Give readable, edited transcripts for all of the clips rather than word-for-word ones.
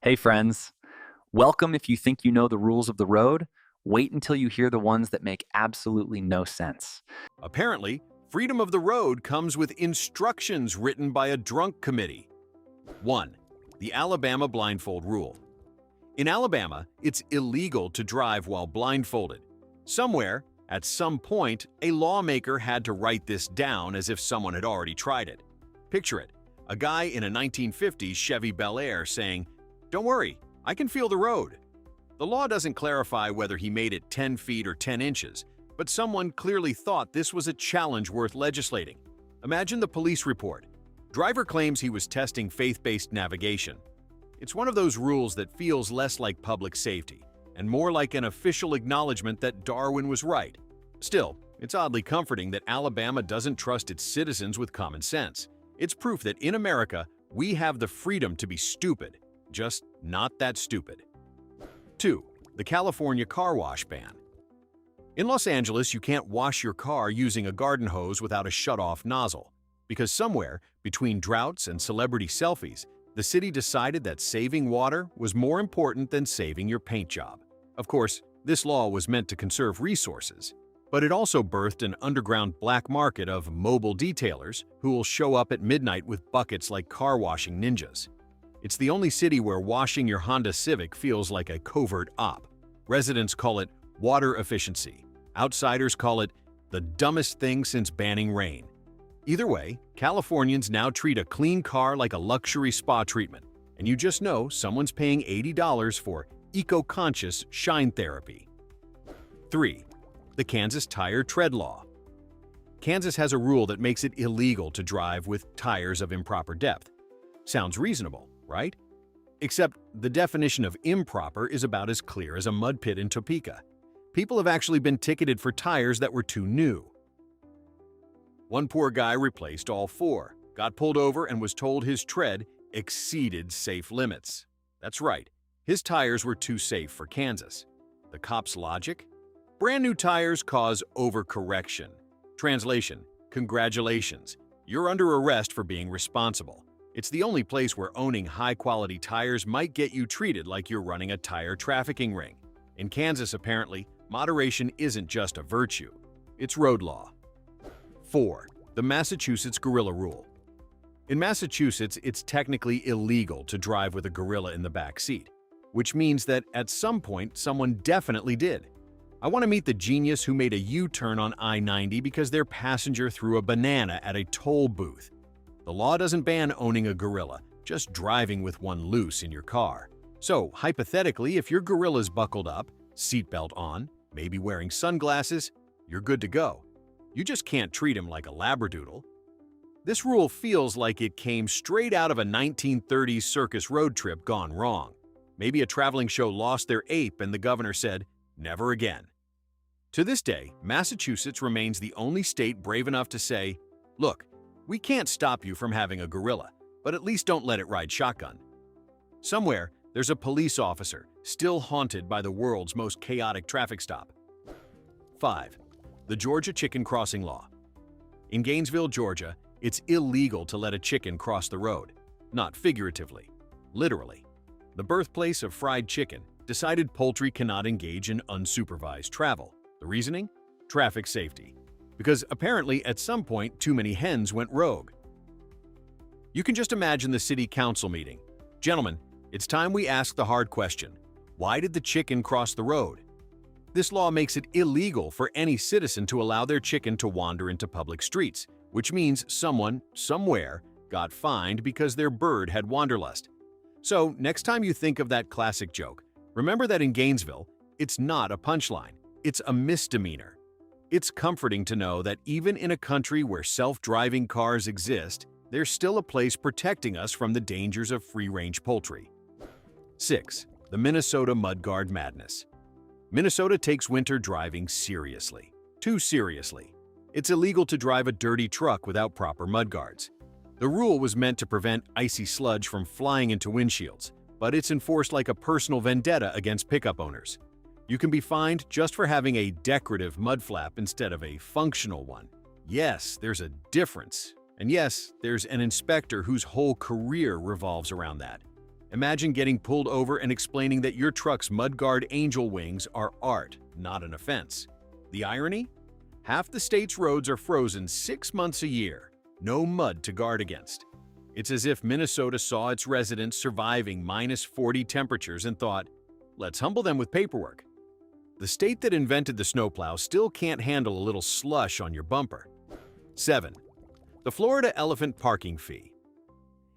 Hey friends, welcome. If you think you know the rules of the road, wait until you hear the ones that make absolutely no sense. Apparently, freedom of the road comes with instructions written by a drunk committee. 1. The Alabama Blindfold Rule. In Alabama, it's illegal to drive while blindfolded. Somewhere, at some point, a lawmaker had to write this down as if someone had already tried it. Picture it, a guy in a 1950s Chevy Bel Air saying, "Don't worry, I can feel the road." The law doesn't clarify whether he made it 10 feet or 10 inches, but someone clearly thought this was a challenge worth legislating. Imagine the police report. Driver claims he was testing faith-based navigation. It's one of those rules that feels less like public safety and more like an official acknowledgement that Darwin was right. Still, it's oddly comforting that Alabama doesn't trust its citizens with common sense. It's proof that in America, we have the freedom to be stupid, just not that stupid. 2. The California car wash ban. In Los Angeles, you can't wash your car using a garden hose without a shut-off nozzle, because somewhere, between droughts and celebrity selfies, the city decided that saving water was more important than saving your paint job. Of course, this law was meant to conserve resources, but it also birthed an underground black market of mobile detailers who will show up at midnight with buckets like car washing ninjas. It's the only city where washing your Honda Civic feels like a covert op. Residents call it water efficiency. Outsiders call it the dumbest thing since banning rain. Either way, Californians now treat a clean car like a luxury spa treatment, and you just know someone's paying $80 for eco-conscious shine therapy. 3. The Kansas Tire Tread Law. Kansas has a rule that makes it illegal to drive with tires of improper depth. Sounds reasonable, right? Except the definition of improper is about as clear as a mud pit in Topeka. People have actually been ticketed for tires that were too new. One poor guy replaced all 4, got pulled over and was told his tread exceeded safe limits. That's right, his tires were too safe for Kansas. The cop's logic? Brand new tires cause overcorrection. Translation: congratulations, you're under arrest for being responsible. It's the only place where owning high-quality tires might get you treated like you're running a tire trafficking ring. In Kansas, apparently, moderation isn't just a virtue, it's road law. 4. The Massachusetts Gorilla Rule. In Massachusetts, it's technically illegal to drive with a gorilla in the back seat, which means that at some point, someone definitely did. I want to meet the genius who made a U-turn on I-90 because their passenger threw a banana at a toll booth. The law doesn't ban owning a gorilla, just driving with one loose in your car. So, hypothetically, if your gorilla's buckled up, seatbelt on, maybe wearing sunglasses, you're good to go. You just can't treat him like a labradoodle. This rule feels like it came straight out of a 1930s circus road trip gone wrong. Maybe a traveling show lost their ape and the governor said, "Never again." To this day, Massachusetts remains the only state brave enough to say, "Look, we can't stop you from having a gorilla, but at least don't let it ride shotgun." Somewhere, there's a police officer still haunted by the world's most chaotic traffic stop. 5. The Georgia Chicken Crossing Law. In Gainesville, Georgia, it's illegal to let a chicken cross the road. Not figuratively, literally. The birthplace of fried chicken decided poultry cannot engage in unsupervised travel. The reasoning? Traffic safety. Because apparently at some point too many hens went rogue. You can just imagine the city council meeting. "Gentlemen, it's time we ask the hard question. Why did the chicken cross the road?" This law makes it illegal for any citizen to allow their chicken to wander into public streets, which means someone, somewhere, got fined because their bird had wanderlust. So next time you think of that classic joke, remember that in Gainesville, it's not a punchline, it's a misdemeanor. It's comforting to know that even in a country where self-driving cars exist, there's still a place protecting us from the dangers of free-range poultry. 6. The Minnesota Mudguard Madness. Minnesota takes winter driving seriously. Too seriously. It's illegal to drive a dirty truck without proper mudguards. The rule was meant to prevent icy sludge from flying into windshields, but it's enforced like a personal vendetta against pickup owners. You can be fined just for having a decorative mud flap instead of a functional one. Yes, there's a difference. And yes, there's an inspector whose whole career revolves around that. Imagine getting pulled over and explaining that your truck's mudguard angel wings are art, not an offense. The irony? Half the state's roads are frozen 6 months a year, no mud to guard against. It's as if Minnesota saw its residents surviving -40 temperatures and thought, let's humble them with paperwork. The state that invented the snowplow still can't handle a little slush on your bumper. 7. The Florida elephant parking fee.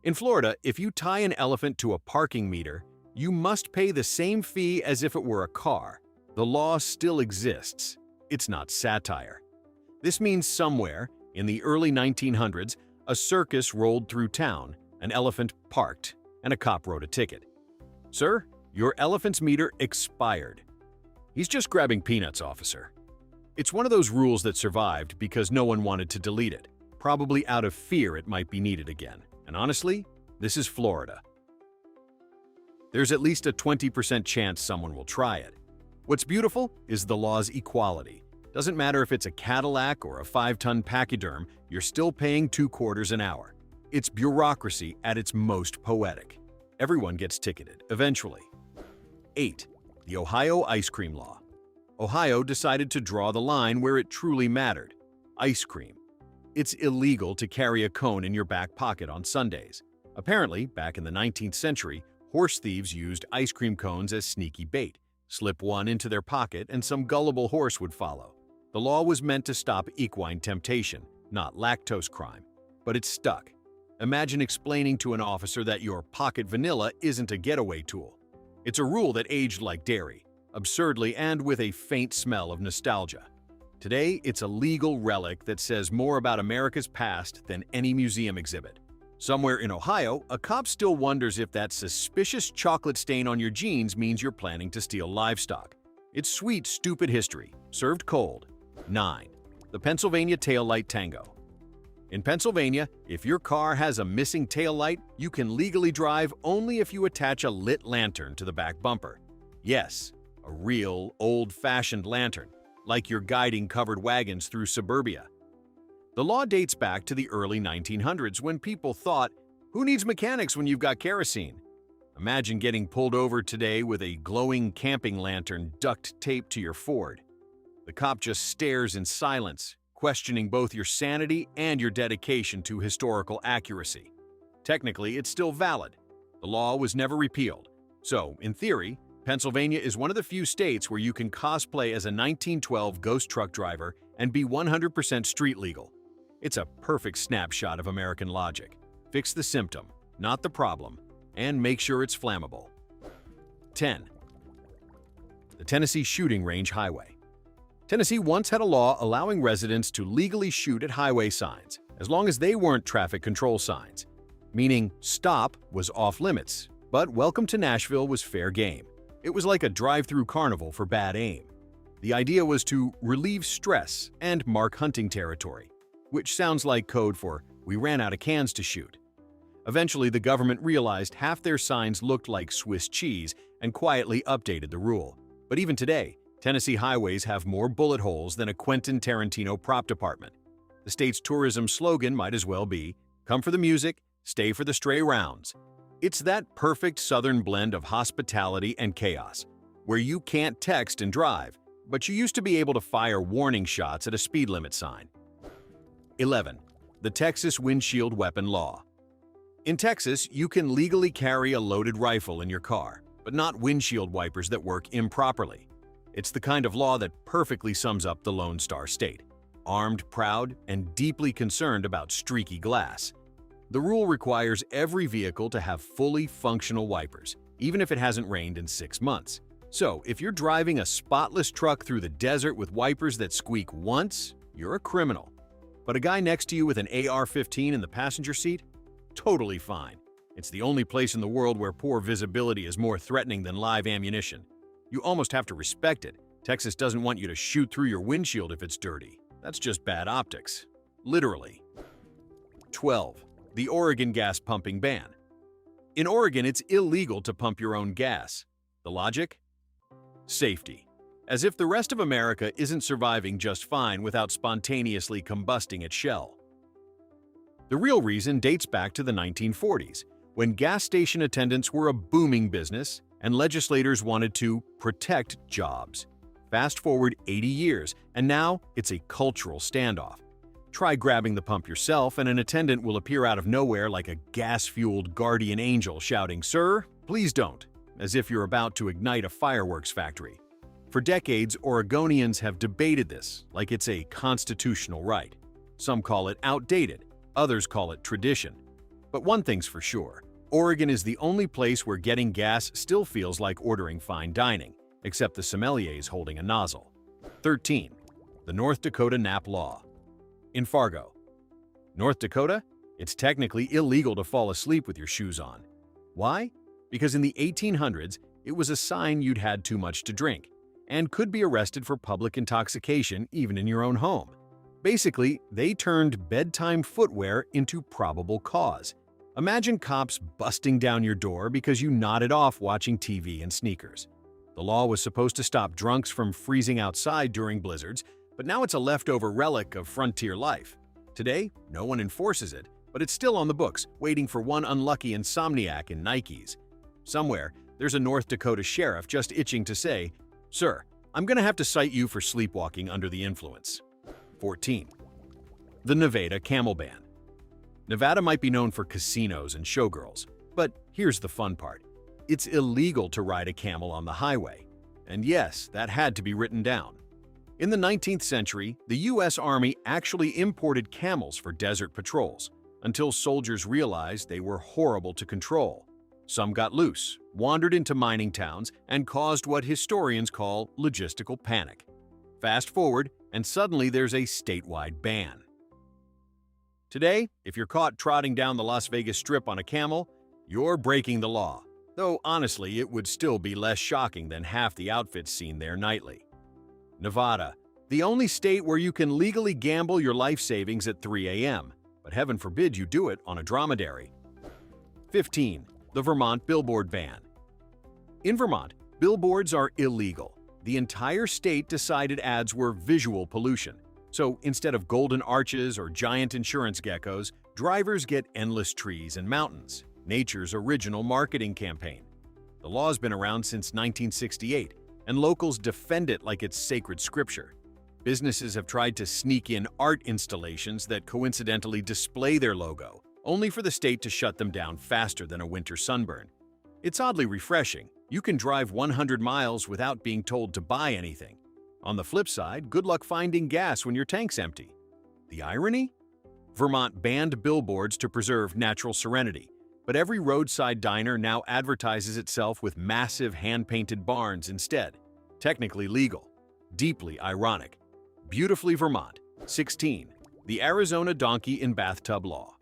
In Florida, if you tie an elephant to a parking meter, you must pay the same fee as if it were a car. The law still exists. It's not satire. This means somewhere, in the early 1900s, a circus rolled through town, an elephant parked, and a cop wrote a ticket. Sir, your elephant's meter expired. He's just grabbing peanuts, officer. It's one of those rules that survived because no one wanted to delete it, probably out of fear it might be needed again. And honestly, this is Florida. There's at least a 20% chance someone will try it. What's beautiful is the law's equality. Doesn't matter if it's a Cadillac or a 5-ton pachyderm, you're still paying $2 an hour. It's bureaucracy at its most poetic. Everyone gets ticketed, eventually. 8. The Ohio ice cream law. Ohio decided to draw the line where it truly mattered: ice cream. It's illegal to carry a cone in your back pocket on Sundays. Apparently, back in the 19th century, horse thieves used ice cream cones as sneaky bait. Slip one into their pocket and some gullible horse would follow. The law was meant to stop equine temptation, not lactose crime. But it stuck. Imagine explaining to an officer that your pocket vanilla isn't a getaway tool. It's a rule that aged like dairy, absurdly and with a faint smell of nostalgia. Today, it's a legal relic that says more about America's past than any museum exhibit. Somewhere in Ohio, a cop still wonders if that suspicious chocolate stain on your jeans means you're planning to steal livestock. It's sweet, stupid history, served cold. 9. The Pennsylvania taillight tango. In Pennsylvania, if your car has a missing taillight, you can legally drive only if you attach a lit lantern to the back bumper. Yes, a real, old-fashioned lantern, like you're guiding covered wagons through suburbia. The law dates back to the early 1900s when people thought, who needs mechanics when you've got kerosene? Imagine getting pulled over today with a glowing camping lantern duct taped to your Ford. The cop just stares in silence, questioning both your sanity and your dedication to historical accuracy. Technically, it's still valid. The law was never repealed. So, in theory, Pennsylvania is one of the few states where you can cosplay as a 1912 ghost truck driver and be 100% street legal. It's a perfect snapshot of American logic. Fix the symptom, not the problem, and make sure it's flammable. 10. The Tennessee Shooting Range Highway. Tennessee once had a law allowing residents to legally shoot at highway signs, as long as they weren't traffic control signs. Meaning, stop was off limits, but welcome to Nashville was fair game. It was like a drive-through carnival for bad aim. The idea was to relieve stress and mark hunting territory, which sounds like code for we ran out of cans to shoot. Eventually, the government realized half their signs looked like Swiss cheese and quietly updated the rule. But even today, Tennessee highways have more bullet holes than a Quentin Tarantino prop department. The state's tourism slogan might as well be, come for the music, stay for the stray rounds. It's that perfect southern blend of hospitality and chaos, where you can't text and drive, but you used to be able to fire warning shots at a speed limit sign. 11. The Texas Windshield Weapon Law. In Texas, you can legally carry a loaded rifle in your car, but not windshield wipers that work improperly. It's the kind of law that perfectly sums up the Lone Star State, armed, proud, and deeply concerned about streaky glass. The rule requires every vehicle to have fully functional wipers, even if it hasn't rained in 6 months. So, if you're driving a spotless truck through the desert with wipers that squeak once, you're a criminal. But a guy next to you with an AR-15 in the passenger seat? Totally fine. It's the only place in the world where poor visibility is more threatening than live ammunition. You almost have to respect it. Texas doesn't want you to shoot through your windshield if it's dirty. That's just bad optics. Literally. 12. The Oregon gas pumping ban. In Oregon, it's illegal to pump your own gas. The logic? Safety. As if the rest of America isn't surviving just fine without spontaneously combusting its shell. The real reason dates back to the 1940s, when gas station attendants were a booming business and legislators wanted to protect jobs. Fast forward 80 years, and now it's a cultural standoff. Try grabbing the pump yourself, and an attendant will appear out of nowhere like a gas-fueled guardian angel shouting, "Sir, please don't," as if you're about to ignite a fireworks factory. For decades, Oregonians have debated this like it's a constitutional right. Some call it outdated, others call it tradition. But one thing's for sure, Oregon is the only place where getting gas still feels like ordering fine dining, except the sommelier's holding a nozzle. 13. The North Dakota Nap Law. In Fargo, North Dakota, it's technically illegal to fall asleep with your shoes on. Why? Because in the 1800s, it was a sign you'd had too much to drink, and could be arrested for public intoxication even in your own home. Basically, they turned bedtime footwear into probable cause. Imagine cops busting down your door because you nodded off watching TV in sneakers. The law was supposed to stop drunks from freezing outside during blizzards, but now it's a leftover relic of frontier life. Today, no one enforces it, but it's still on the books, waiting for one unlucky insomniac in Nikes. Somewhere, there's a North Dakota sheriff just itching to say, "Sir, I'm going to have to cite you for sleepwalking under the influence." 14. The Nevada Camel Ban. Nevada might be known for casinos and showgirls, but here's the fun part. It's illegal to ride a camel on the highway. And yes, that had to be written down. In the 19th century, the US Army actually imported camels for desert patrols, until soldiers realized they were horrible to control. Some got loose, wandered into mining towns, and caused what historians call logistical panic. Fast forward, and suddenly there's a statewide ban. Today, if you're caught trotting down the Las Vegas Strip on a camel, you're breaking the law. Though honestly, it would still be less shocking than half the outfits seen there nightly. Nevada, the only state where you can legally gamble your life savings at 3 a.m., but heaven forbid you do it on a dromedary. 15. The Vermont Billboard Ban. In Vermont, billboards are illegal. The entire state decided ads were visual pollution. So instead of golden arches or giant insurance geckos, drivers get endless trees and mountains, nature's original marketing campaign. The law's been around since 1968, and locals defend it like it's sacred scripture. Businesses have tried to sneak in art installations that coincidentally display their logo, only for the state to shut them down faster than a winter sunburn. It's oddly refreshing. You can drive 100 miles without being told to buy anything. On the flip side, good luck finding gas when your tank's empty. The irony? Vermont banned billboards to preserve natural serenity, but every roadside diner now advertises itself with massive hand-painted barns instead. Technically legal. Deeply ironic. Beautifully Vermont. 16. The Arizona Donkey in Bathtub Law.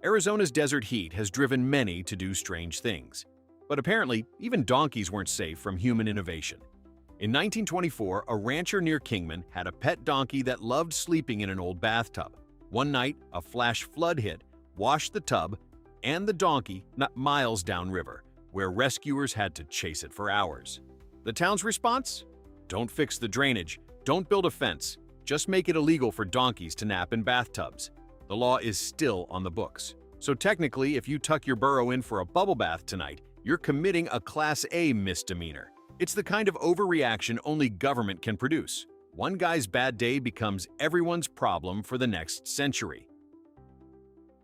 Arizona's desert heat has driven many to do strange things. But apparently, even donkeys weren't safe from human innovation. In 1924, a rancher near Kingman had a pet donkey that loved sleeping in an old bathtub. One night, a flash flood hit, washed the tub and the donkey not miles downriver, where rescuers had to chase it for hours. The town's response? Don't fix the drainage, don't build a fence, just make it illegal for donkeys to nap in bathtubs. The law is still on the books. So technically, if you tuck your burro in for a bubble bath tonight, you're committing a Class A misdemeanor. It's the kind of overreaction only government can produce. One guy's bad day becomes everyone's problem for the next century.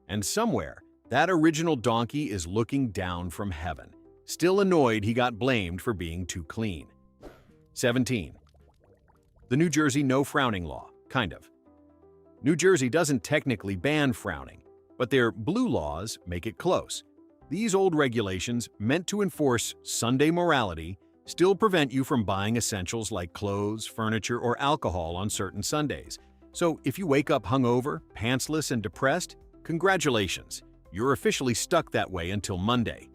And somewhere, that original donkey is looking down from heaven, still annoyed he got blamed for being too clean. 17. The New Jersey No Frowning Law, kind of. New Jersey doesn't technically ban frowning, but their blue laws make it close. These old regulations, meant to enforce Sunday morality, still prevent you from buying essentials like clothes, furniture, or alcohol on certain Sundays. So if you wake up hungover, pantsless, and depressed, congratulations, you're officially stuck that way until Monday.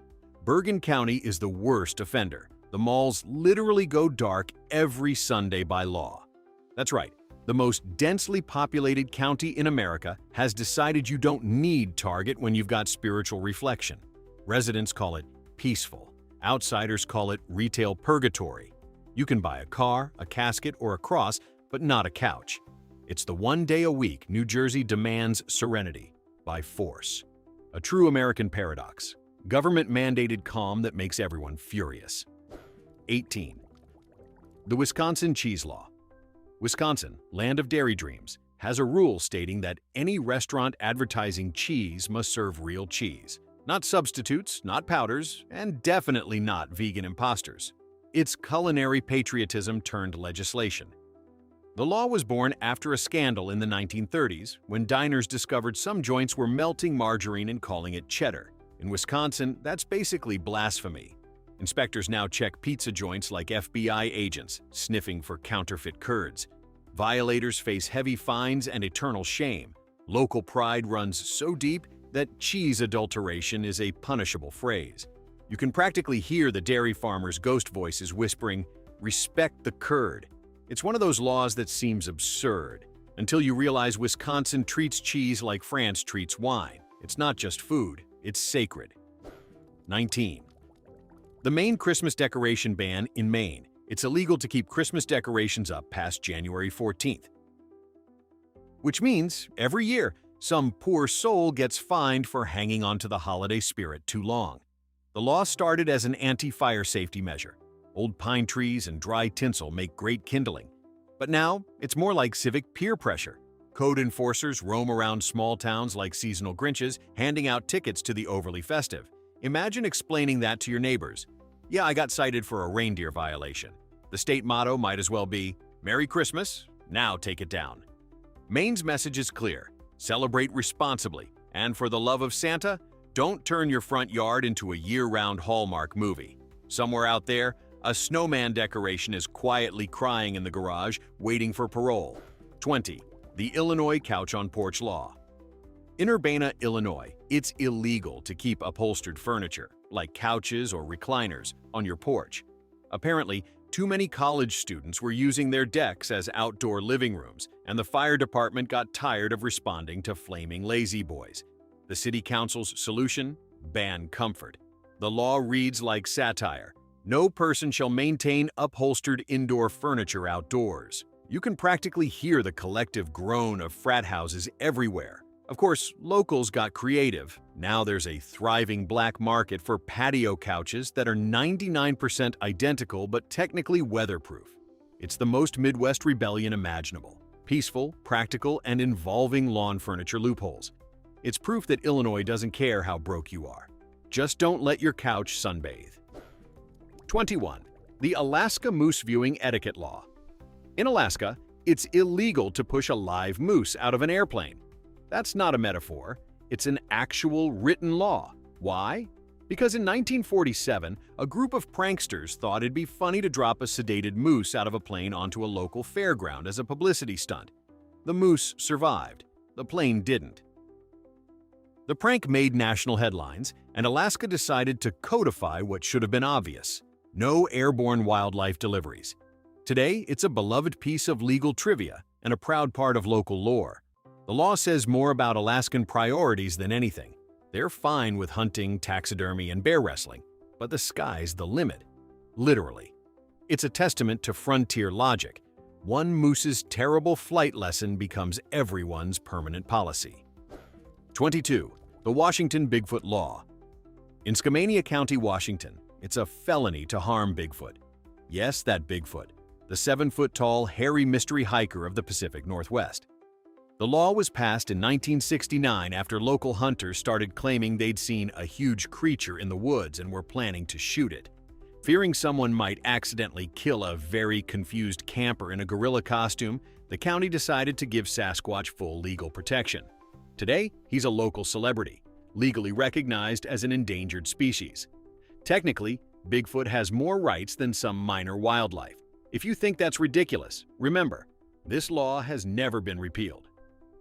Bergen County is the worst offender. The malls literally go dark every Sunday by law. That's right, the most densely populated county in America has decided you don't need Target when you've got spiritual reflection. Residents call it peaceful. Outsiders call it retail purgatory. You can buy a car, a casket, or a cross, but not a couch. It's the one day a week New Jersey demands serenity by force. A true American paradox. Government-mandated calm that makes everyone furious. 18. The Wisconsin Cheese Law. Wisconsin, land of dairy dreams, has a rule stating that any restaurant advertising cheese must serve real cheese. Not substitutes, not powders, and definitely not vegan imposters. It's culinary patriotism turned legislation. The law was born after a scandal in the 1930s when diners discovered some joints were melting margarine and calling it cheddar. In Wisconsin, that's basically blasphemy. Inspectors now check pizza joints like FBI agents, sniffing for counterfeit curds. Violators face heavy fines and eternal shame. Local pride runs so deep that cheese adulteration is a punishable phrase. You can practically hear the dairy farmers' ghost voices whispering, "Respect the curd." It's one of those laws that seems absurd, until you realize Wisconsin treats cheese like France treats wine. It's not just food, it's sacred. 19. The Maine Christmas decoration ban in Maine. It's illegal to keep Christmas decorations up past January 14th. Which means, every year, some poor soul gets fined for hanging on to the holiday spirit too long. The law started as an anti-fire safety measure. Old pine trees and dry tinsel make great kindling. But now, it's more like civic peer pressure. Code enforcers roam around small towns like seasonal Grinches, handing out tickets to the overly festive. Imagine explaining that to your neighbors. "Yeah, I got cited for a reindeer violation." The state motto might as well be, "Merry Christmas, now take it down." Maine's message is clear. Celebrate responsibly, and for the love of Santa, don't turn your front yard into a year-round Hallmark movie. Somewhere out there, a snowman decoration is quietly crying in the garage, waiting for parole. 20. The Illinois Couch on Porch Law. In Urbana, Illinois, it's illegal to keep upholstered furniture, like couches or recliners, on your porch. Apparently, too many college students were using their decks as outdoor living rooms, and the fire department got tired of responding to flaming lazy boys. The city council's solution? Ban comfort. The law reads like satire. No person shall maintain upholstered indoor furniture outdoors. You can practically hear the collective groan of frat houses everywhere. Of course, locals got creative. Now there's a thriving black market for patio couches that are 99% identical but technically weatherproof. It's the most Midwest rebellion imaginable. Peaceful, practical, and involving lawn furniture loopholes. It's proof that Illinois doesn't care how broke you are. Just don't let your couch sunbathe. 21. The Alaska Moose Viewing Etiquette Law. In Alaska, it's illegal to push a live moose out of an airplane. That's not a metaphor. It's an actual written law. Why? Because in 1947, a group of pranksters thought it'd be funny to drop a sedated moose out of a plane onto a local fairground as a publicity stunt. The moose survived. The plane didn't. The prank made national headlines, and Alaska decided to codify what should have been obvious: no airborne wildlife deliveries. Today, it's a beloved piece of legal trivia and a proud part of local lore. The law says more about Alaskan priorities than anything. They're fine with hunting, taxidermy, and bear wrestling, but the sky's the limit. Literally. It's a testament to frontier logic. One moose's terrible flight lesson becomes everyone's permanent policy. 22. The Washington Bigfoot Law. In Skamania County, Washington, it's a felony to harm Bigfoot. Yes, that Bigfoot, the 7-foot-tall, hairy mystery hiker of the Pacific Northwest. The law was passed in 1969 after local hunters started claiming they'd seen a huge creature in the woods and were planning to shoot it. Fearing someone might accidentally kill a very confused camper in a gorilla costume, the county decided to give Sasquatch full legal protection. Today, he's a local celebrity, legally recognized as an endangered species. Technically, Bigfoot has more rights than some minor wildlife. If you think that's ridiculous, remember, this law has never been repealed.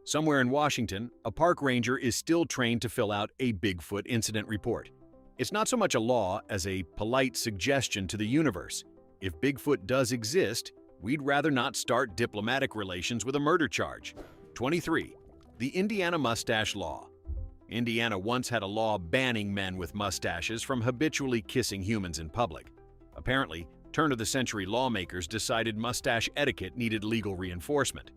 Somewhere in Washington, a park ranger is still trained to fill out a Bigfoot incident report. It's not so much a law as a polite suggestion to the universe. If Bigfoot does exist, we'd rather not start diplomatic relations with a murder charge. 23. The Indiana Mustache Law. Indiana once had a law banning men with mustaches from habitually kissing humans in public. Apparently, turn-of-the-century lawmakers decided mustache etiquette needed legal reinforcement.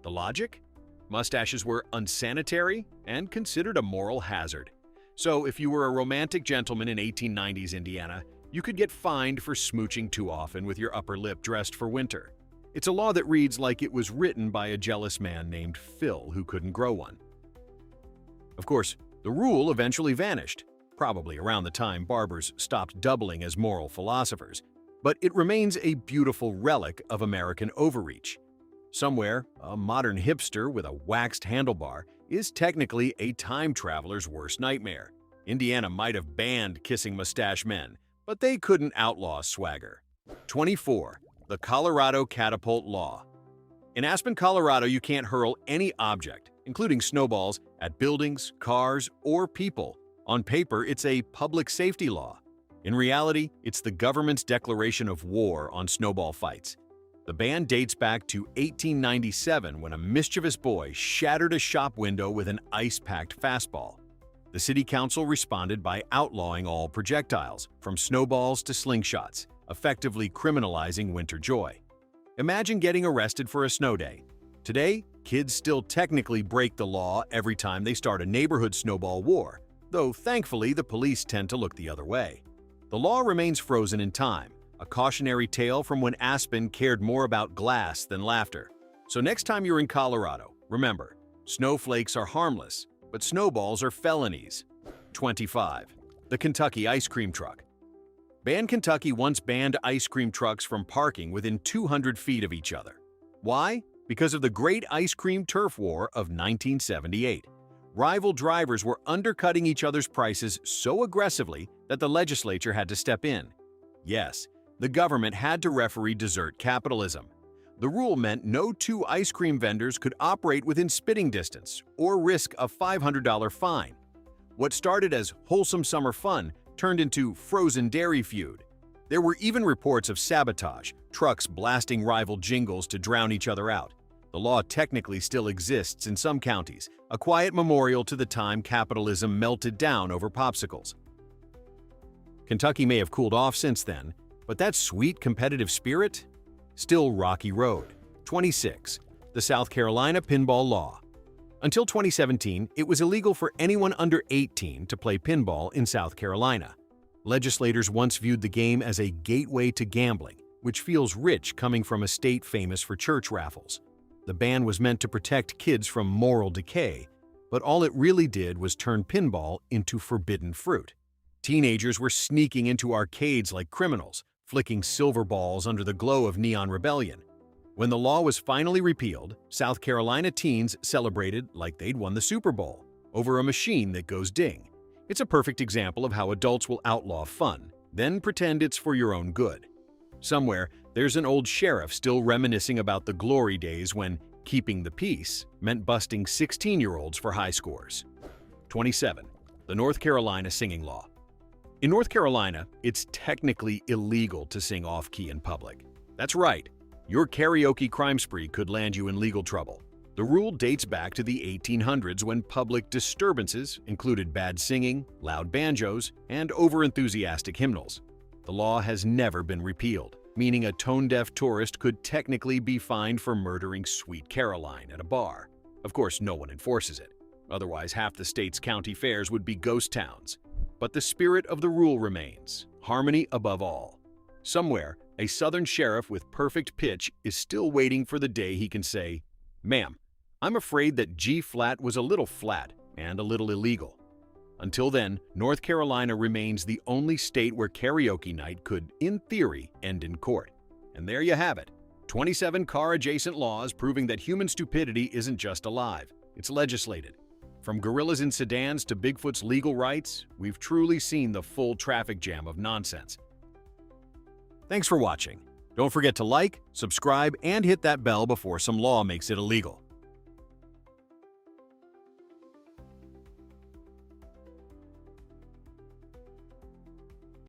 The logic? Mustaches were unsanitary and considered a moral hazard. So if you were a romantic gentleman in 1890s Indiana, you could get fined for smooching too often with your upper lip dressed for winter. It's a law that reads like it was written by a jealous man named Phil who couldn't grow one. Of course, the rule eventually vanished, probably around the time barbers stopped doubling as moral philosophers, but it remains a beautiful relic of American overreach. Somewhere, a modern hipster with a waxed handlebar is technically a time traveler's worst nightmare. Indiana might have banned kissing mustache men, but they couldn't outlaw swagger. 24. The Colorado Catapult Law. In Aspen, Colorado, you can't hurl any object, including snowballs, at buildings, cars, or people. On paper, it's a public safety law. In reality, it's the government's declaration of war on snowball fights. The ban dates back to 1897 when a mischievous boy shattered a shop window with an ice-packed fastball. The city council responded by outlawing all projectiles, from snowballs to slingshots, effectively criminalizing winter joy. Imagine getting arrested for a snow day. Today, kids still technically break the law every time they start a neighborhood snowball war, though thankfully the police tend to look the other way. The law remains frozen in time, a cautionary tale from when Aspen cared more about glass than laughter. So next time you're in Colorado, remember, snowflakes are harmless, but snowballs are felonies. 25. The Kentucky Ice Cream Truck. Kentucky once banned ice cream trucks from parking within 200 feet of each other. Why? Because of the Great Ice Cream Turf War of 1978. Rival drivers were undercutting each other's prices so aggressively that the legislature had to step in. Yes, the government had to referee dessert capitalism. The rule meant no two ice cream vendors could operate within spitting distance or risk a $500 fine. What started as wholesome summer fun turned into frozen dairy feud. There were even reports of sabotage, trucks blasting rival jingles to drown each other out. The law technically still exists in some counties, a quiet memorial to the time capitalism melted down over popsicles. Kentucky may have cooled off since then, but that sweet competitive spirit? Still rocky road. 26. The South Carolina Pinball Law. Until 2017, it was illegal for anyone under 18 to play pinball in South Carolina. Legislators once viewed the game as a gateway to gambling, which feels rich coming from a state famous for church raffles. The ban was meant to protect kids from moral decay, but all it really did was turn pinball into forbidden fruit. Teenagers were sneaking into arcades like criminals, flicking silver balls under the glow of neon rebellion. When the law was finally repealed, South Carolina teens celebrated like they'd won the Super Bowl over a machine that goes ding. It's a perfect example of how adults will outlaw fun, then pretend it's for your own good. Somewhere, there's an old sheriff still reminiscing about the glory days when keeping the peace meant busting 16-year-olds for high scores. 27. The North Carolina Singing Law. In North Carolina, it's technically illegal to sing off-key in public. That's right, your karaoke crime spree could land you in legal trouble. The rule dates back to the 1800s when public disturbances included bad singing, loud banjos, and overenthusiastic hymnals. The law has never been repealed, meaning a tone-deaf tourist could technically be fined for murdering Sweet Caroline at a bar. Of course, no one enforces it. Otherwise, half the state's county fairs would be ghost towns. But the spirit of the rule remains, harmony above all. Somewhere, a southern sheriff with perfect pitch is still waiting for the day he can say, "Ma'am, I'm afraid that G-flat was a little flat and a little illegal." Until then, North Carolina remains the only state where karaoke night could, in theory, end in court. And there you have it, 27 car-adjacent laws proving that human stupidity isn't just alive, it's legislated. From gorillas in sedans to Bigfoot's legal rights, we've truly seen the full traffic jam of nonsense. Thanks for watching. Don't forget to like, subscribe, and hit that bell before some law makes it illegal.